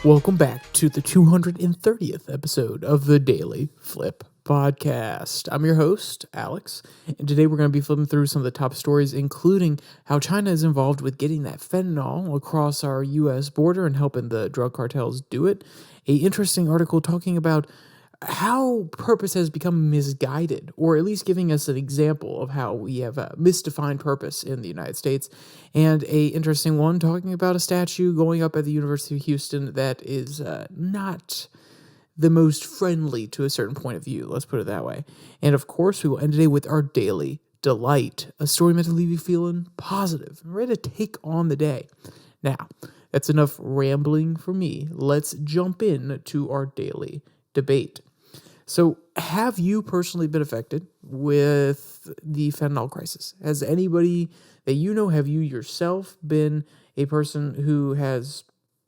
Welcome back to the 230th episode of the Daily Flip podcast. I'm your host, Alex, and today we're going to be flipping through some of the top stories, including how China is involved with getting that fentanyl across our U.S. border and helping the drug cartels do it. An interesting article talking about how purpose has become misguided, or at least giving us an example of how we have a misdefined purpose in the United States, and a interesting one talking about a statue going up at the University of Houston that is not the most friendly to a certain point of view, let's put it that way. And of course, we will end today with our daily delight, a story meant to leave you feeling positive and ready to take on the day. Now, that's enough rambling for me. Let's jump in to our daily debate. So, have you personally been affected with the fentanyl crisis? Has anybody that you know, have you yourself been a person who has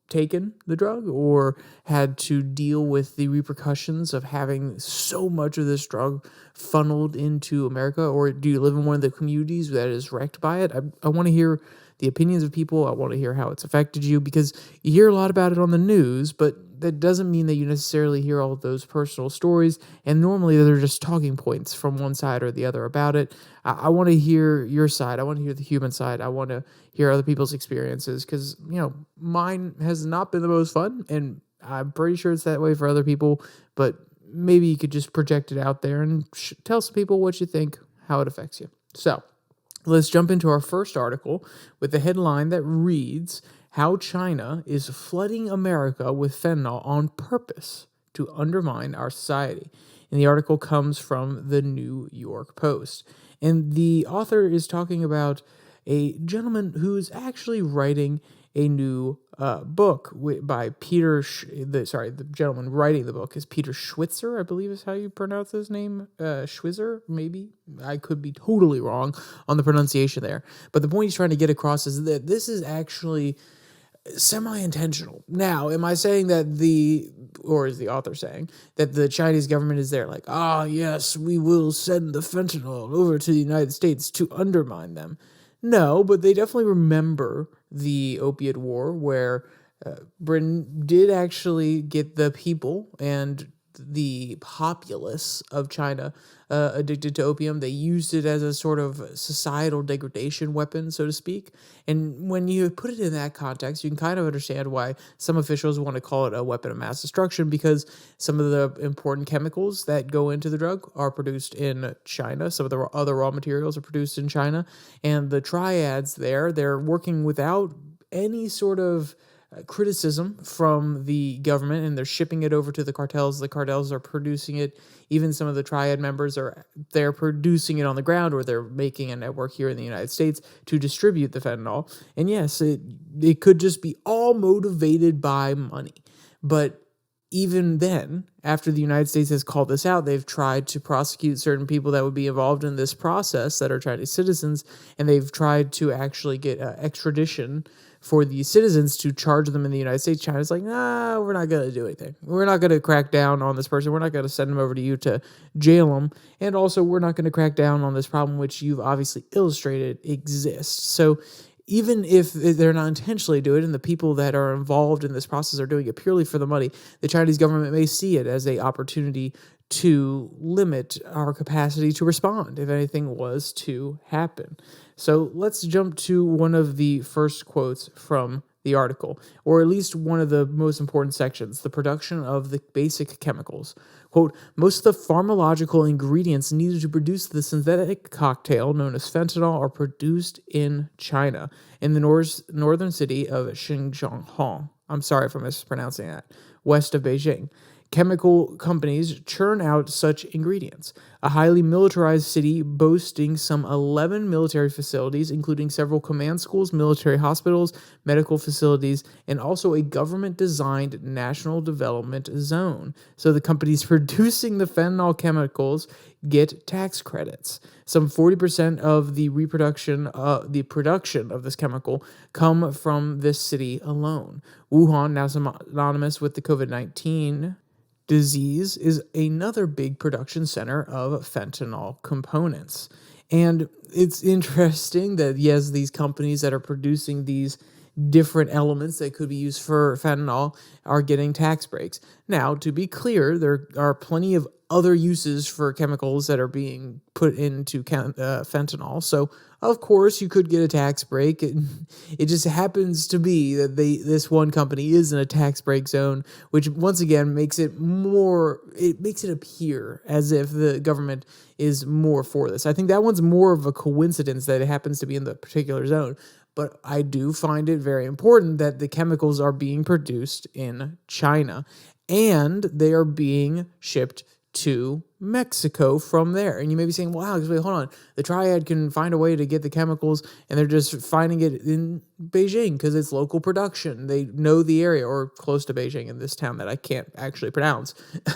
taken the drug or had to deal with the repercussions of having so much of this drug funneled into America? Or do you live in one of the communities that is wrecked by it? I want to hear the opinions of people. I want to hear how it's affected you, because you hear a lot about it on the news, but that doesn't mean that you necessarily hear all of those personal stories, and normally they're just talking points from one side or the other about it. I want to hear your side. I want to hear the human side. I want to hear other people's experiences, because, mine has not been the most fun, and I'm pretty sure it's that way for other people, but maybe you could just project it out there and tell some people what you think, how it affects you. So, let's jump into our first article with the headline that reads, "How China is Flooding America with Fentanyl on Purpose to Undermine Our Society." And the article comes from the New York Post. And the author is talking about a gentleman who's actually writing a new book by Peter. The gentleman writing the book is Peter Schwitzer, I believe is how you pronounce his name. Schwitzer, maybe. I could be totally wrong on the pronunciation there. But the point he's trying to get across is that this is actually semi-intentional. Now, am I saying that or is the author saying that the Chinese government is there like, yes, we will send the fentanyl over to the United States to undermine them? No, but they definitely remember the opiate war, where Britain did actually get the people and the populace of China addicted to opium. They used it as a sort of societal degradation weapon, so to speak. And when you put it in that context, you can kind of understand why some officials want to call it a weapon of mass destruction, because some of the important chemicals that go into the drug are produced in China. Some of the other raw materials are produced in China. And the triads they're working without any sort of criticism from the government, and they're shipping it over to the cartels. The cartels are producing it. Even some of the triad members they're producing it on the ground, or they're making a network here in the United States to distribute the fentanyl. And yes, it could just be all motivated by money. But even then, after the United States has called this out, they've tried to prosecute certain people that would be involved in this process that are Chinese citizens, and they've tried to actually get extradition for the citizens to charge them in the United States. China's like, nah, we're not going to do anything. We're not going to crack down on this person. We're not going to send them over to you to jail them. And also, we're not going to crack down on this problem, which you've obviously illustrated exists. So even if they're not intentionally doing it, and the people that are involved in this process are doing it purely for the money, the Chinese government may see it as an opportunity to limit our capacity to respond if anything was to happen. So let's jump to one of the first quotes from the article, or at least one of the most important sections, the production of the basic chemicals. Quote, "Most of the pharmacological ingredients needed to produce the synthetic cocktail known as fentanyl are produced in China, in the northern city of Xinjiang. I'm sorry if I'm mispronouncing that. West of Beijing. Chemical companies churn out such ingredients. A highly militarized city boasting some 11 military facilities, including several command schools, military hospitals, medical facilities, and also a government-designed national development zone. So the companies producing the fentanyl chemicals get tax credits. Some 40% of the production of this chemical come from this city alone. Wuhan, now synonymous with the COVID-19 disease, is another big production center of fentanyl components. And it's interesting that, yes, these companies that are producing these different elements that could be used for fentanyl are getting tax breaks. Now, to be clear, there are plenty of other uses for chemicals that are being put into fentanyl. So, of course, you could get a tax break. It just happens to be that this one company is in a tax break zone, which once again makes it appear as if the government is more for this. I think that one's more of a coincidence that it happens to be in the particular zone. But I do find it very important that the chemicals are being produced in China and they are being shipped to Mexico from there. And you may be saying, well, Alex, wait, hold on. The Triad can find a way to get the chemicals and they're just finding it in Beijing because it's local production. They know the area, or close to Beijing in this town that I can't actually pronounce.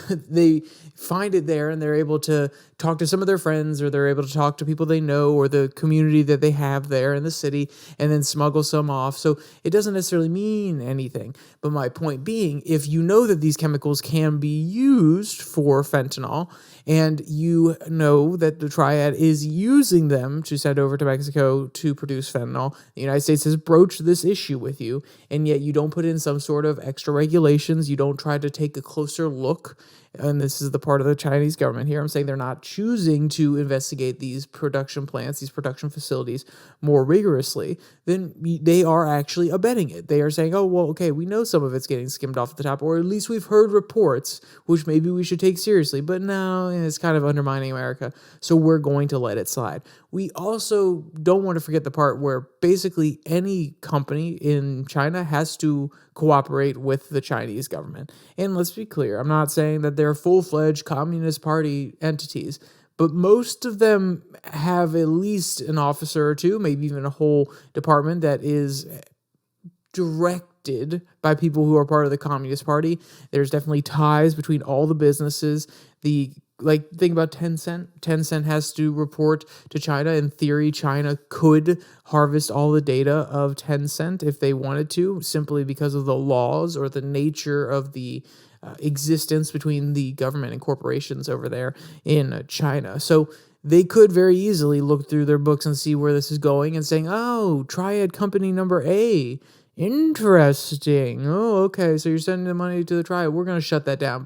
They find it there and they're able to talk to some of their friends, or they're able to talk to people they know or the community that they have there in the city and then smuggle some off. So it doesn't necessarily mean anything. But my point being, if you know that these chemicals can be used for fentanyl, and you know that the Triad is using them to send over to Mexico to produce fentanyl, the United States has broached this issue with you, and yet you don't put in some sort of extra regulations. You don't try to take a closer look. And this is the part of the Chinese government here. I'm saying they're not choosing to investigate these production plants, these production facilities more rigorously. Then they are actually abetting it. They are saying, oh, well, okay, we know some of it's getting skimmed off the top, or at least we've heard reports, which maybe we should take seriously. But no, it's kind of undermining America, so we're going to let it slide. We also don't want to forget the part where basically any company in China has to cooperate with the Chinese government. And let's be clear, I'm not saying that they're full-fledged Communist Party entities, but most of them have at least an officer or two, maybe even a whole department that is directed by people who are part of the Communist Party. There's definitely ties between all the businesses. Think about Tencent. Tencent has to report to China. In theory, China could harvest all the data of Tencent if they wanted to, simply because of the laws or the nature of the existence between the government and corporations over there in China. So they could very easily look through their books and see where this is going and saying, oh, Triad Company number A, interesting. Oh, okay. So you're sending the money to the Triad. We're going to shut that down,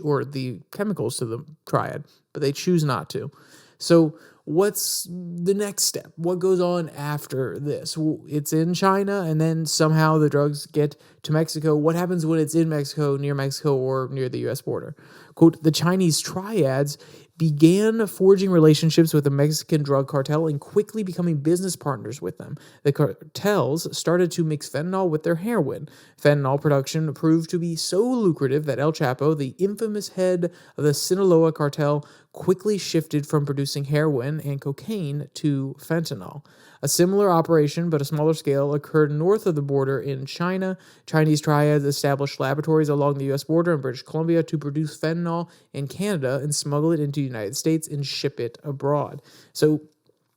or the chemicals to the Triad, but they choose not to. So what's the next step? What goes on after this? It's in China, and then somehow the drugs get to Mexico. What happens when it's in Mexico, near Mexico, or near the U.S. border? Quote, the Chinese triads began forging relationships with the Mexican drug cartel and quickly becoming business partners with them. The cartels started to mix fentanyl with their heroin. Fentanyl production proved to be so lucrative that El Chapo, the infamous head of the Sinaloa cartel, quickly shifted from producing heroin and cocaine to fentanyl. A similar operation, but a smaller scale, occurred north of the border in China. Chinese triads established laboratories along the U.S. border in British Columbia to produce fentanyl in Canada and smuggle it into the United States and ship it abroad. So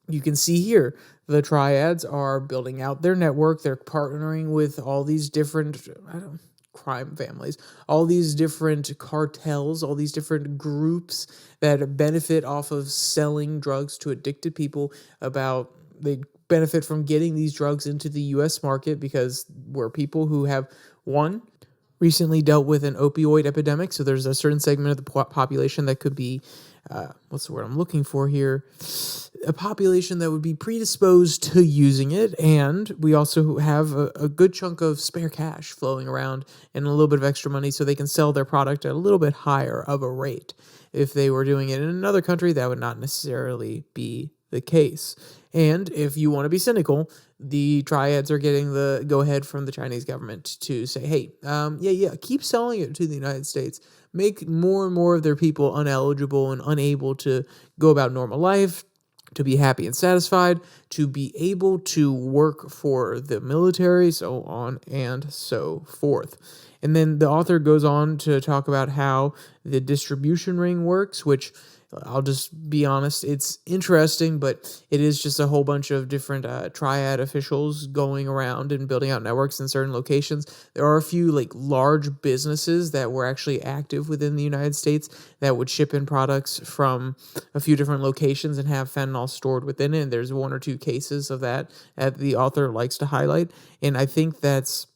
you can see here, the triads are building out their network. They're partnering with all these different crime families, all these different cartels, all these different groups that benefit off of selling drugs to addicted people. They benefit from getting these drugs into the U.S. market because we're people who have, one, recently dealt with an opioid epidemic. So there's a certain segment of the population that could be, what's the word I'm looking for here? A population that would be predisposed to using it. And we also have a good chunk of spare cash flowing around and a little bit of extra money so they can sell their product at a little bit higher of a rate. If they were doing it in another country, that would not necessarily be the case. And if you want to be cynical, the triads are getting the go-ahead from the Chinese government to say, hey, keep selling it to the United States. Make more and more of their people uneligible and unable to go about normal life, to be happy and satisfied, to be able to work for the military, so on and so forth. And then the author goes on to talk about how the distribution ring works, which I'll just be honest, it's interesting, but it is just a whole bunch of different triad officials going around and building out networks in certain locations. There are a few like large businesses that were actually active within the United States that would ship in products from a few different locations and have fentanyl stored within it. And there's one or two cases of that the author likes to highlight. And I think that's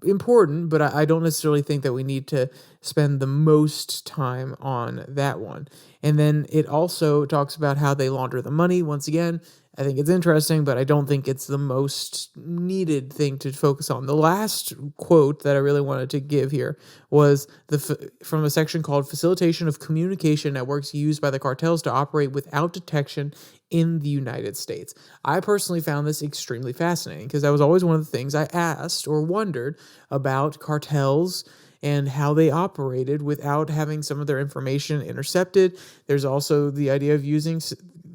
important, but I don't necessarily think that we need to spend the most time on that one. And then it also talks about how they launder the money. Once again, I think it's interesting, but I don't think it's the most needed thing to focus on. The last quote that I really wanted to give here was from a section called Facilitation of Communication Networks Used by the Cartels to Operate Without Detection in the United States. I personally found this extremely fascinating because that was always one of the things I asked or wondered about cartels and how they operated without having some of their information intercepted. There's also the idea of using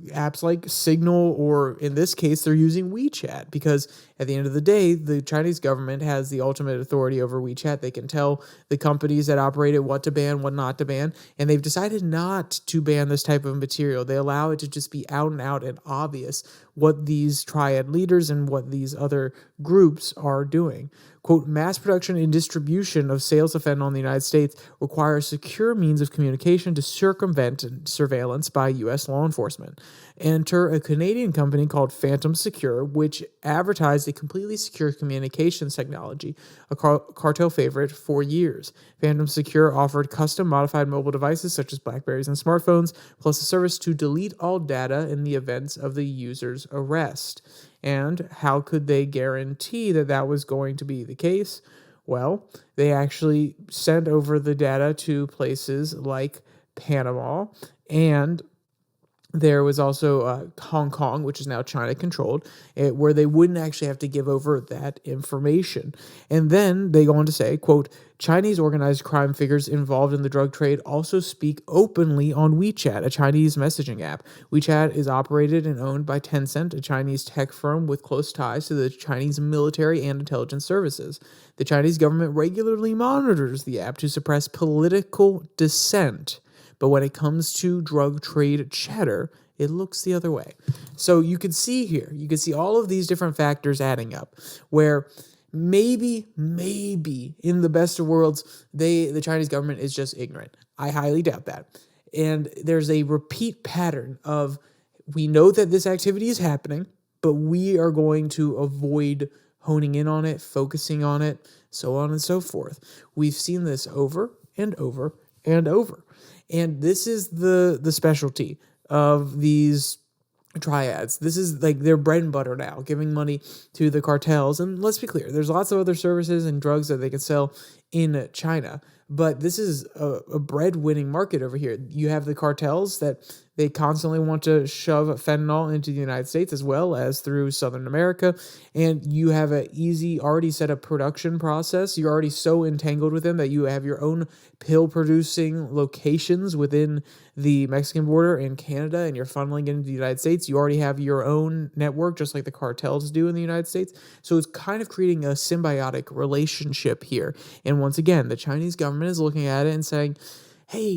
apps like Signal, or in this case, they're using WeChat, because at the end of the day, the Chinese government has the ultimate authority over WeChat. They can tell the companies that operate it what to ban, what not to ban, and they've decided not to ban this type of material. They allow it to just be out and out and obvious what these triad leaders and what these other groups are doing. Quote, mass production and distribution of sales of fentanyl in the United States requires secure means of communication to circumvent surveillance by U.S. law enforcement. Enter a Canadian company called Phantom Secure, which advertised a completely secure communications technology, a cartel favorite for years. Phantom Secure offered custom modified mobile devices such as Blackberries and smartphones, plus a service to delete all data in the event of the user's arrest. And how could they guarantee that that was going to be the case? Well, they actually sent over the data to places like Panama, and there was also Hong Kong, which is now China controlled, where they wouldn't actually have to give over that information. And then they go on to say, quote, Chinese organized crime figures involved in the drug trade also speak openly on WeChat, a Chinese messaging app. WeChat is operated and owned by Tencent, a Chinese tech firm with close ties to the Chinese military and intelligence services. The Chinese government regularly monitors the app to suppress political dissent. But when it comes to drug trade chatter, it looks the other way. So you can see here, you can see all of these different factors adding up, where maybe in the best of worlds, the Chinese government is just ignorant. I highly doubt that. And there's a repeat pattern of, we know that this activity is happening, but we are going to avoid honing in on it, focusing on it, so on and so forth. We've seen this over and over and over. And this is the specialty of these triads. This is like their bread and butter now, giving money to the cartels. And let's be clear, there's lots of other services and drugs that they can sell in China. But this is a bread-winning market over here. You have the cartels that they constantly want to shove fentanyl into the United States as well as through Southern America. And you have an easy, already set up production process. You're already so entangled with them that you have your own pill-producing locations within the Mexican border and Canada, and you're funneling into the United States. You already have your own network, just like the cartels do in the United States. So it's kind of creating a symbiotic relationship here. And once again, the Chinese government is looking at it and saying, hey,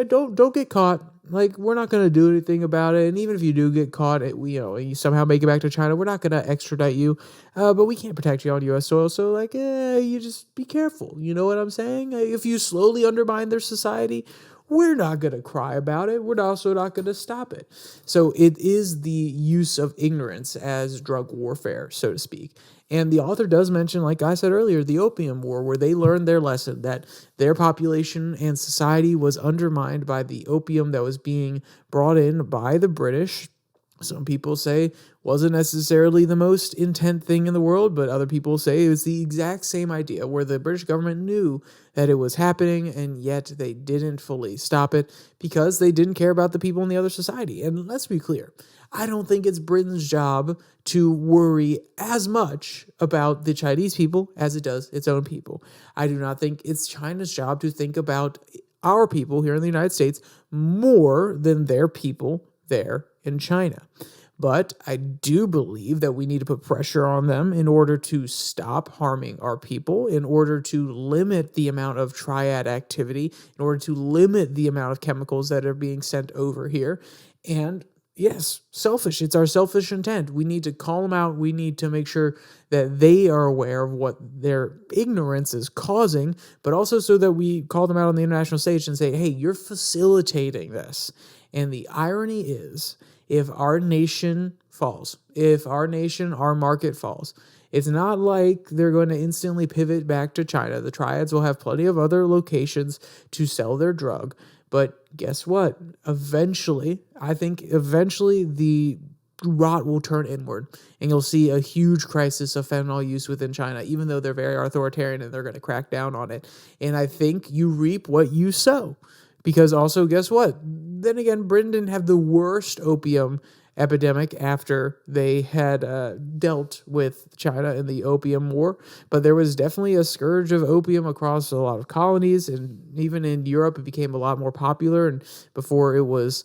don't get caught. Like, we're not going to do anything about it. And even if you do get caught, you somehow make it back to China, we're not going to extradite you. But we can't protect you on U.S. soil. So, you just be careful. You know what I'm saying? If you slowly undermine their society, we're not going to cry about it. We're also not going to stop it. So it is the use of ignorance as drug warfare, so to speak. And the author does mention, like I said earlier, the Opium War, where they learned their lesson that their population and society was undermined by the opium that was being brought in by the British. Some people say wasn't necessarily the most intent thing in the world, but other people say it was the exact same idea, where the British government knew that it was happening, and yet they didn't fully stop it because they didn't care about the people in the other society. And let's be clear, I don't think it's Britain's job to worry as much about the Chinese people as it does its own people. I do not think it's China's job to think about our people here in the United States more than their people there in China. But I do believe that we need to put pressure on them in order to stop harming our people, in order to limit the amount of triad activity, in order to limit the amount of chemicals that are being sent over here. And yes, selfish. It's our selfish intent. We need to call them out. We need to make sure that they are aware of what their ignorance is causing, but also so that we call them out on the international stage and say, hey, you're facilitating this. And the irony is, if our nation falls, if our market falls, it's not like they're going to instantly pivot back to China. The triads will have plenty of other locations to sell their drug. But guess what? Eventually, the rot will turn inward, and you'll see a huge crisis of fentanyl use within China, even though they're very authoritarian and they're going to crack down on it. And I think you reap what you sow. Because also, guess what? Then again, Britain didn't have the worst opium epidemic after they had dealt with China in the Opium War, but there was definitely a scourge of opium across a lot of colonies, and even in Europe it became a lot more popular, and before it was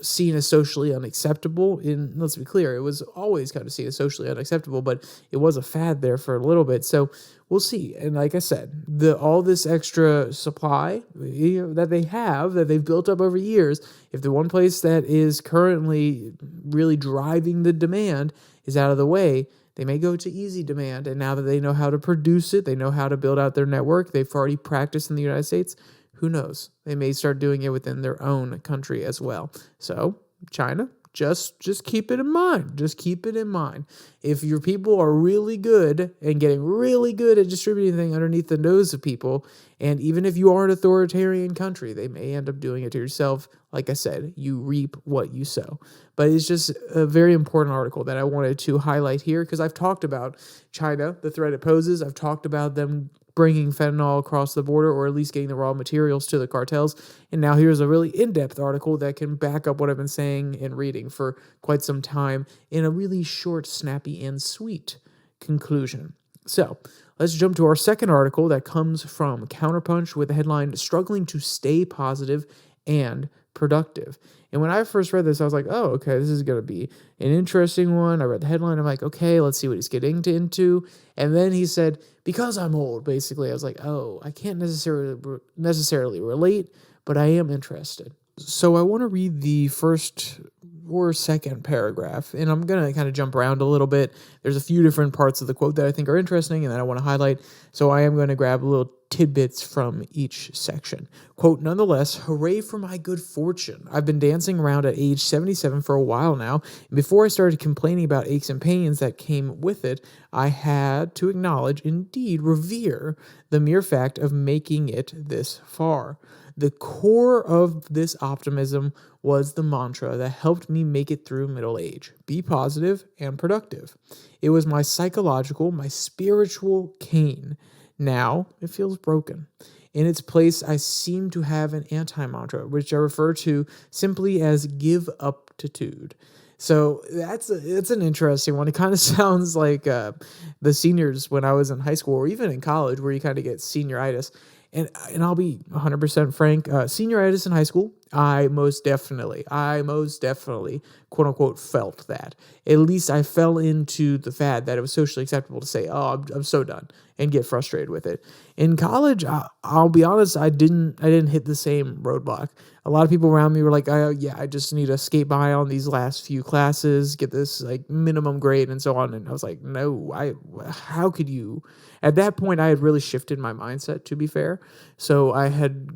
seen as socially unacceptable. Let's be clear, it was always kind of seen as socially unacceptable, but it was a fad there for a little bit. So we'll see. And like I said, all this extra supply that they've built up over years, if the one place that is currently really driving the demand is out of the way, they may go to easy demand. And now that they know how to produce it, they know how to build out their network, they've already practiced in the United States, who knows? They may start doing it within their own country as well. So, China, just keep it in mind. Just keep it in mind. If your people are really good and getting really good at distributing things underneath the nose of people, and even if you are an authoritarian country, they may end up doing it to yourself. Like I said, you reap what you sow. But it's just a very important article that I wanted to highlight here because I've talked about China, the threat it poses. I've talked about them bringing fentanyl across the border, or at least getting the raw materials to the cartels. And now here's a really in-depth article that can back up what I've been saying and reading for quite some time in a really short, snappy, and sweet conclusion. So let's jump to our second article that comes from Counterpunch with the headline, "Struggling to Stay Positive and Productive." And when I first read this, I was like, oh, okay, this is going to be an interesting one. I read the headline. I'm like, okay, let's see what he's getting into. And then he said, because I'm old, basically. I was like, oh, I can't necessarily relate, but I am interested. So I want to read the first or second paragraph, and I'm going to kind of jump around a little bit. There's a few different parts of the quote that I think are interesting and that I want to highlight, so I am going to grab little tidbits from each section. Quote, "Nonetheless, hooray for my good fortune. I've been dancing around at age 77 for a while now, and before I started complaining about aches and pains that came with it, I had to acknowledge, indeed revere, the mere fact of making it this far. The core of this optimism was the mantra that helped me make it through middle age. Be positive and productive. It was my psychological, my spiritual cane. Now it feels broken. In its place, I seem to have an anti-mantra, which I refer to simply as give uptitude." So it's an interesting one. It kind of sounds like the seniors when I was in high school or even in college, where you kind of get senioritis. And I'll be 100% frank, senioritis in high school, I most definitely, quote unquote, felt that. At least I fell into the fad that it was socially acceptable to say, oh, I'm so done, and get frustrated with it. In college, I'll be honest, I didn't hit the same roadblock. A lot of people around me were like, oh, yeah, I just need to skate by on these last few classes, get this like minimum grade and so on. And I was like, no, how could you? At that point, I had really shifted my mindset, to be fair. So I had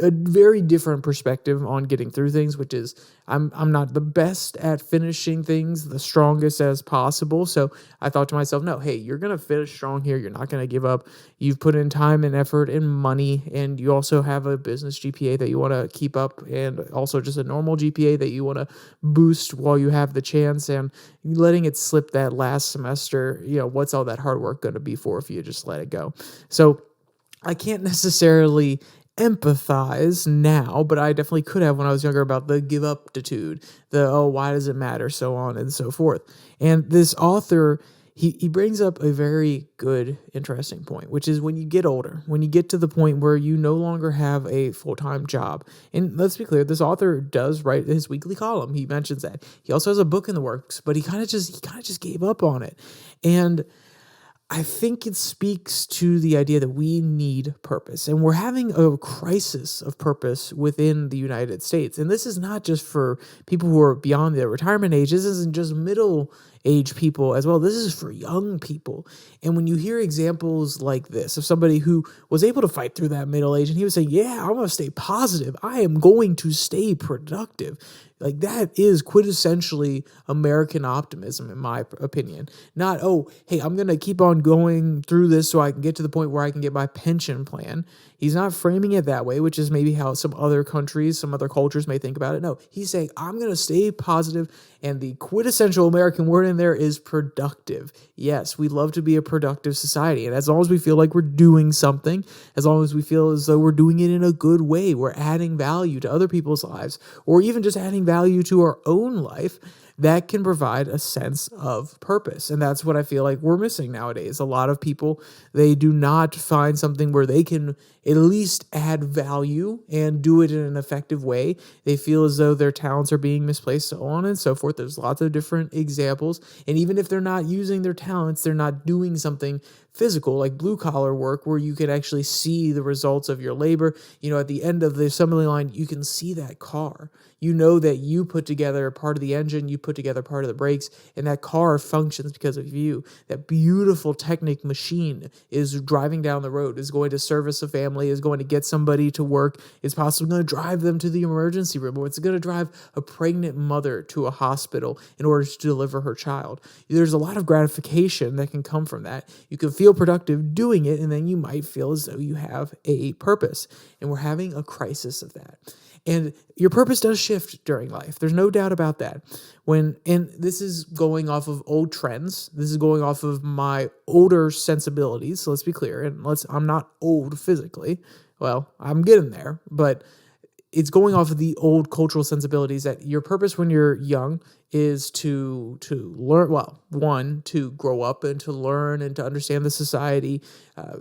a very different perspective on getting through things, which is I'm not the best at finishing things the strongest as possible. So I thought to myself, no, hey, you're going to finish strong here. You're not going to give up. You've put in time and effort and money, and you also have a business GPA that you want to keep up, and also just a normal GPA that you want to boost while you have the chance. And letting it slip that last semester, what's all that hard work going to be for if you just let it go? So I can't necessarily empathize now, but I definitely could have when I was younger, about the give up attitude, why does it matter, so on and so forth. And this author, he brings up a very good, interesting point, which is when you get older, when you get to the point where you no longer have a full-time job. And let's be clear, this author does write his weekly column. He mentions that. He also has a book in the works, but he kind of just gave up on it. And I think it speaks to the idea that we need purpose, and we're having a crisis of purpose within the United States. And this is not just for people who are beyond their retirement age. This isn't just middle age people as well. This is for young people. And when you hear examples like this of somebody who was able to fight through that middle age and he was saying, yeah, I'm going to stay positive. I am going to stay productive. Like, that is quintessentially American optimism, in my opinion. Not, oh, hey, I'm going to keep on going through this so I can get to the point where I can get my pension plan. He's not framing it that way, which is maybe how some other countries, some other cultures may think about it. No, he's saying, I'm going to stay positive, and the quintessential American word in there is productive. Yes, we love to be a productive society, and as long as we feel like we're doing something, as long as we feel as though we're doing it in a good way, we're adding value to other people's lives, or even just adding value to our own life, that can provide a sense of purpose. And that's what I feel like we're missing nowadays. A lot of people, they do not find something where they can at least add value and do it in an effective way. They feel as though their talents are being misplaced, so on and so forth. There's lots of different examples. And even if they're not using their talents, they're not doing something physical, like blue collar work, where you can actually see the results of your labor. You know, at the end of the assembly line, you can see that car. You know that you put together part of the engine, you put together part of the brakes, and that car functions because of you. That beautiful Technic machine is driving down the road, is going to service a family, is going to get somebody to work, is possibly going to drive them to the emergency room, or it's going to drive a pregnant mother to a hospital in order to deliver her child. There's a lot of gratification that can come from that. You can feel productive doing it, and then you might feel as though you have a purpose. And we're having a crisis of that. And your purpose does shift during life. There's no doubt about that. And this is going off of old trends. This is going off of my older sensibilities. So let's be clear. And I'm not old physically. Well, I'm getting there, but it's going off of the old cultural sensibilities that your purpose when you're young is to learn, well, one, to grow up and to learn and to understand the society.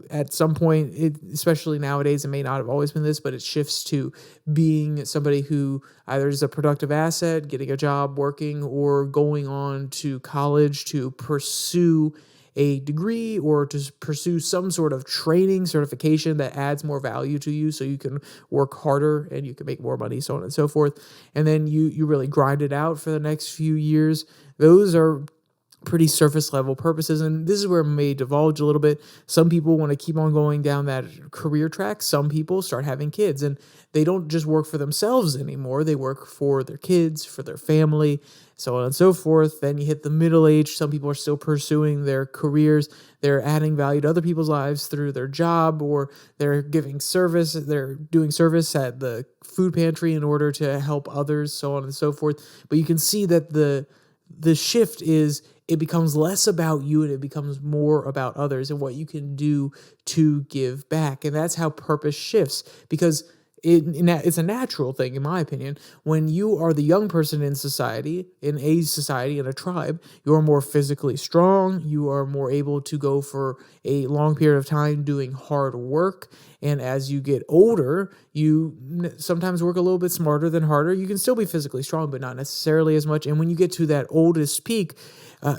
At some point, especially nowadays, it may not have always been this, but it shifts to being somebody who either is a productive asset, getting a job, working, or going on to college to pursue a degree or to pursue some sort of training certification that adds more value to you so you can work harder and you can make more money, so on and so forth. And then you really grind it out for the next few years. Those are pretty surface level purposes, and this is where it may divulge a little bit. Some people want to keep on going down that career track. Some people start having kids, and they don't just work for themselves anymore. They work for their kids, for their family, so on and so forth. Then you hit the middle age. Some people are still pursuing their careers. They're adding value to other people's lives through their job, or they're giving service. They're doing service at the food pantry in order to help others, so on and so forth. But you can see that the shift is, it becomes less about you and it becomes more about others and what you can do to give back. And that's how purpose shifts, because it's a natural thing, in my opinion. When you are the young person in society, in a tribe, you are more physically strong. You are more able to go for a long period of time doing hard work. And as you get older, you sometimes work a little bit smarter than harder. You can still be physically strong, but not necessarily as much. And when you get to that oldest peak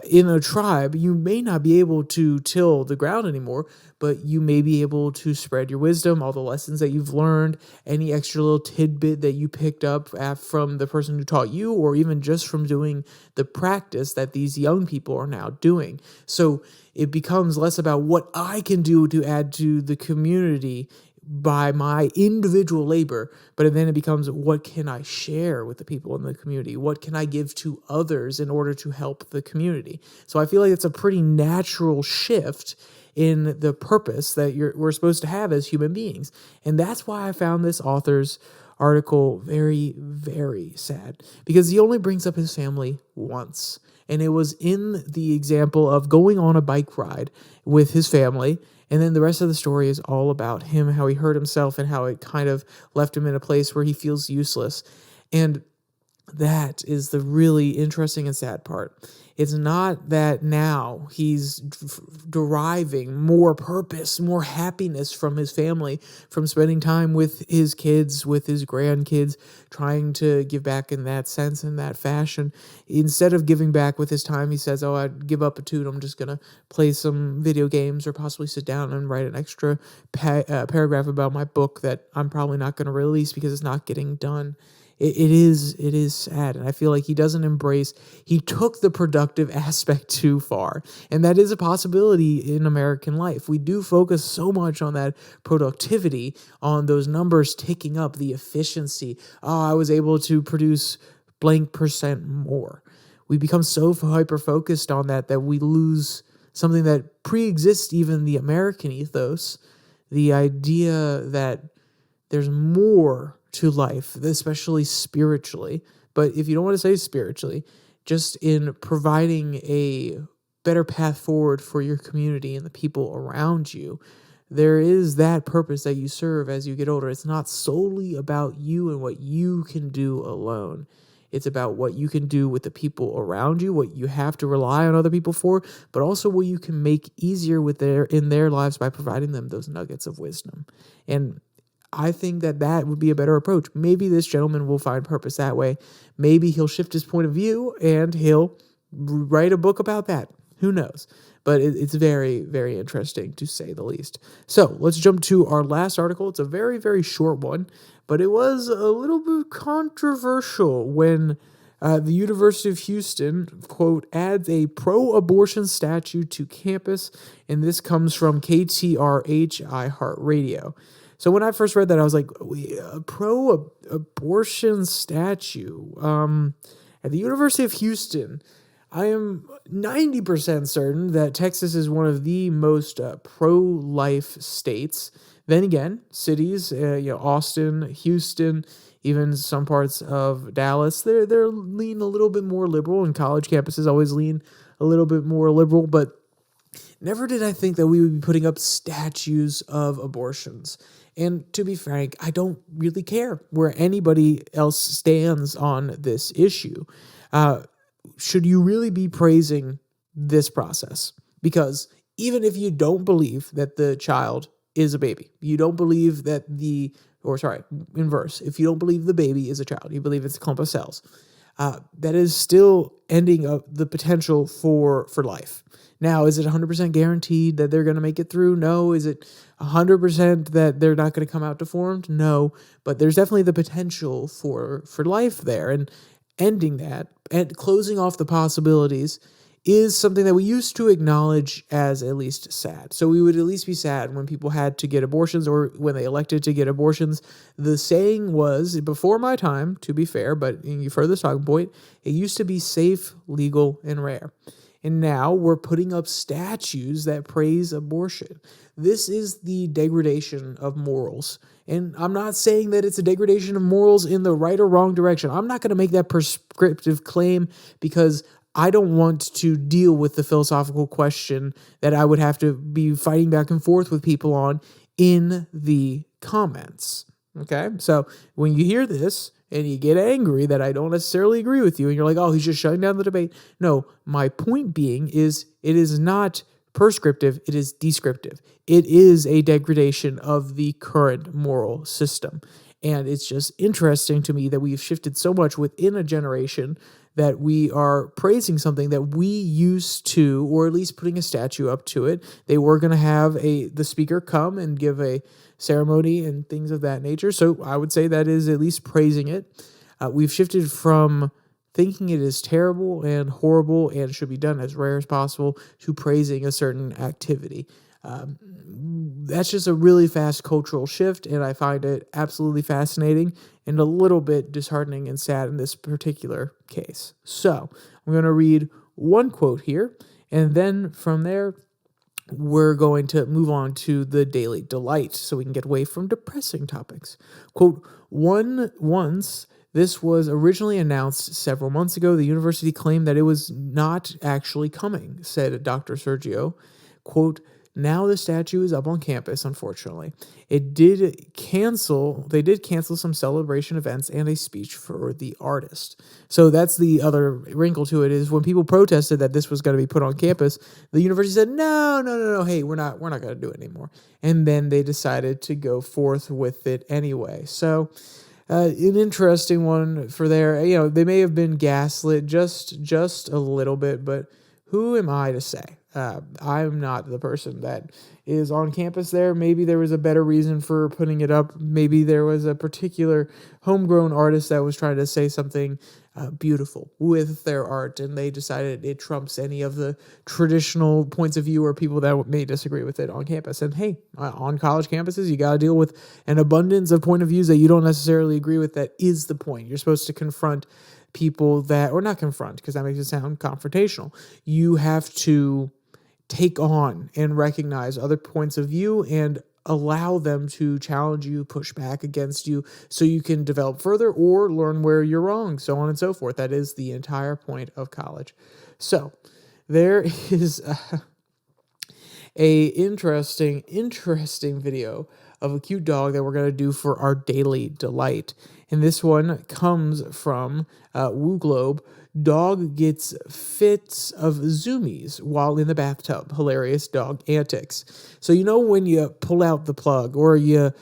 in a tribe, you may not be able to till the ground anymore, but you may be able to spread your wisdom, all the lessons that you've learned, any extra little tidbit that you picked up from the person who taught you, or even just from doing the practice that these young people are now doing. So it becomes less about what I can do to add to the community by my individual labor, but then it becomes, what can I share with the people in the community? What can I give to others in order to help the community? So I feel like it's a pretty natural shift in the purpose that we're supposed to have as human beings. And that's why I found this author's article very, very sad, because he only brings up his family once. And it was in the example of going on a bike ride with his family. And then the rest of the story is all about him, how he hurt himself and how it kind of left him in a place where he feels useless. And That is the really interesting and sad part. It's not that now he's deriving more purpose, more happiness from his family, from spending time with his kids, with his grandkids, trying to give back in that sense, in that fashion. Instead of giving back with his time, he says, "Oh, I'd give up a toot. I'm just going to play some video games or possibly sit down and write an extra paragraph about my book that I'm probably not going to release because it's not getting done." It is sad, and I feel like he doesn't embrace. He took the productive aspect too far, and that is a possibility in American life. We do focus so much on that productivity, on those numbers ticking up, the efficiency. Oh, I was able to produce blank percent more. We become so hyper focused on that we lose something that pre-exists even the American ethos, the idea that there's more to life, especially spiritually. But if you don't want to say spiritually, just in providing a better path forward for your community and the people around you, there is that purpose that you serve as you get older. It's not solely about you and what you can do alone. It's about what you can do with the people around you, what you have to rely on other people for, but also what you can make easier in their lives by providing them those nuggets of wisdom. And I think that would be a better approach. Maybe this gentleman will find purpose that way. Maybe he'll shift his point of view and he'll write a book about that. Who knows? But it's very, very interesting to say the least. So let's jump to our last article. It's a very, very short one, but it was a little bit controversial when the University of Houston, quote, adds a pro-abortion statue to campus, and this comes from KTRH iHeartRadio. So when I first read that, I was like, a pro-abortion statue at the University of Houston. I am 90% certain that Texas is one of the most pro-life states. Then again, cities, Austin, Houston, even some parts of Dallas, they're lean a little bit more liberal, and college campuses always lean a little bit more liberal. But never did I think that we would be putting up statues of abortions. And to be frank, I don't really care where anybody else stands on this issue. Should you really be praising this process? Because even if you don't believe that the child is a baby, you don't believe that inverse, if you don't believe the baby is a child, you believe it's a clump of cells, that is still ending up the potential for life. Now, is it 100% guaranteed that they're going to make it through? No. Is it 100% that they're not going to come out deformed? No. But there's definitely the potential for life there. And ending that and closing off the possibilities is something that we used to acknowledge as at least sad. So we would at least be sad when people had to get abortions or when they elected to get abortions. The saying was, before my time, to be fair, but you've heard this talking point, it used to be safe, legal, and rare. And now we're putting up statues that praise abortion. This is the degradation of morals. And I'm not saying that it's a degradation of morals in the right or wrong direction. I'm not going to make that prescriptive claim because I don't want to deal with the philosophical question that I would have to be fighting back and forth with people on in the comments. Okay? So when you hear this, and you get angry that I don't necessarily agree with you, and you're like, oh, he's just shutting down the debate. No, my point being is it is not prescriptive, it is descriptive. It is a degradation of the current moral system. And it's just interesting to me that we've shifted so much within a generation that we are praising something that we used to, or at least putting a statue up to it. They were going to have the speaker come and give a ceremony and things of that nature. So I would say that is at least praising it. We've shifted from thinking it is terrible and horrible and should be done as rare as possible to praising a certain activity. That's just a really fast cultural shift, and I find it absolutely fascinating and a little bit disheartening and sad in this particular case. So I'm going to read one quote here, and then from there, we're going to move on to the Daily Delight so we can get away from depressing topics. Quote, once this was originally announced several months ago, the university claimed that it was not actually coming, said Dr. Sergio. Quote, Now the statue is up on campus, unfortunately. They did cancel some celebration events and a speech for the artist. So that's the other wrinkle to it, is when people protested that this was going to be put on campus, the university said, no, hey, we're not going to do it anymore. And then they decided to go forth with it anyway. So an interesting one for there. They may have been gaslit just a little bit, but who am I to say? I'm not the person that is on campus there. Maybe there was a better reason for putting it up. Maybe there was a particular homegrown artist that was trying to say something beautiful with their art, and they decided it trumps any of the traditional points of view or people that may disagree with it on campus. And hey, on college campuses, you got to deal with an abundance of point of views that you don't necessarily agree with. That is the point. You're supposed to confront people that, or not confront, because that makes it sound confrontational. You have to take on and recognize other points of view and allow them to challenge you, push back against you, so you can develop further or learn where you're wrong, so on and so forth. That is the entire point of college. So there is a interesting video of a cute dog that we're going to do for our daily delight. And this one comes from Woo Globe. Dog gets fits of zoomies while in the bathtub. Hilarious dog antics. So when you pull out the plug or you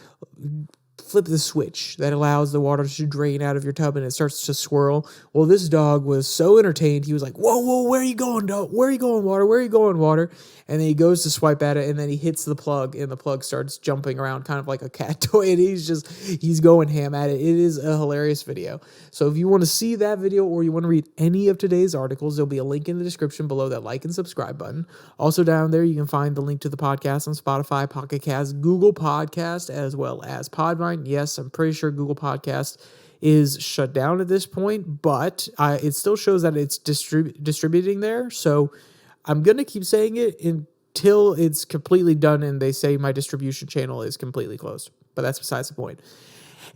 flip the switch that allows the water to drain out of your tub and it starts to swirl. Well, this dog was so entertained. He was like, whoa, where are you going, dog? Where are you going, water? Where are you going, water? And then he goes to swipe at it, and then he hits the plug, and the plug starts jumping around kind of like a cat toy, and he's going ham at it. It is a hilarious video. So if you want to see that video or you want to read any of today's articles, there'll be a link in the description below that like and subscribe button. Also down there, you can find the link to the podcast on Spotify, Pocket Cast, Google Podcast, as well as Podvine. Yes, I'm pretty sure Google Podcast is shut down at this point, but it still shows that it's distributing there. So I'm going to keep saying it until it's completely done and they say my distribution channel is completely closed. But that's besides the point.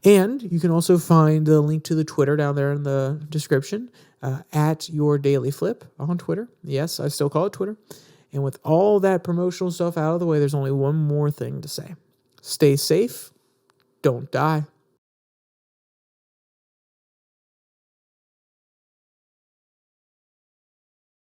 And you can also find the link to the Twitter down there in the description, at your DailyFlip on Twitter. Yes, I still call it Twitter. And with all that promotional stuff out of the way, there's only one more thing to say. Stay safe. Don't die.